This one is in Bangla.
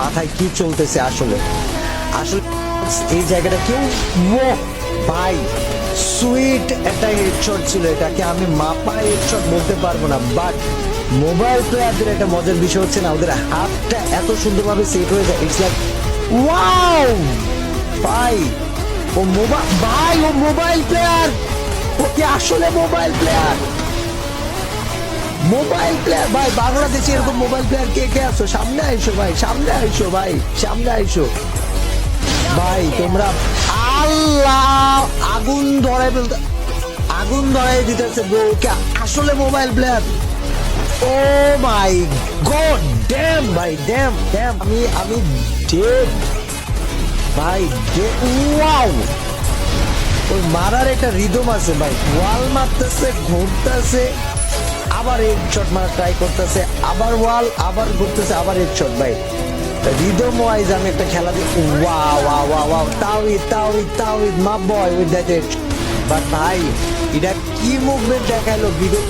মাথায় কি চলতেছে আসলে আসলে এই জায়গাটা কেউ ভাই সুইট একটা হেডশট ছিল, এটাকে আমি মাপা হেডশট বলতে পারবো না, বাট মোবাইল প্লেয়ারদের একটা মজার বিষয় হচ্ছে না, ওদের হাতটা এত সুন্দরভাবে সেট হয়ে যায়, ইটস লাইক ওয়াও ভাই। ও মোবাইল প্লেয়ার, ও কি আসলে মোবাইল প্লেয়ার? মোবাইল প্লেয়ার ভাই, বাংলাদেশে এরকম মোবাইল প্লেয়ার কে কে আছো? সামনে আইসো ভাই, সামনে আইসো ভাই, সামনে আইসো ভাই। তোমরা আল্লাহ আগুন ধরাই দিতেছে ব্রো, কে আসলে মোবাইল প্লেয়ার? ও মাই গড, ড্যাম ভাই, ড্যাম ড্যাম, আমি ডেড ভাই, ওয়াও। ওই মারার একটা রিদম আছে ভাই, ওয়াল মারতেছে, ঘুরতেছে, আবার হেডশট মারা ট্রাই করতেছে, আবার ওয়াল, আবার ঘুরতেছে, আবার হেডশট ভাই। রিদম ওয়াইজ আমি একটা খেলা দিই, ওয়াও ওয়াও ওয়াও ওয়াও, তাওহিদ মা বয় উইথ দ্যাট হেডশট। বাট ভাই এটা কি মুভমেন্ট দেখাইলো বিগত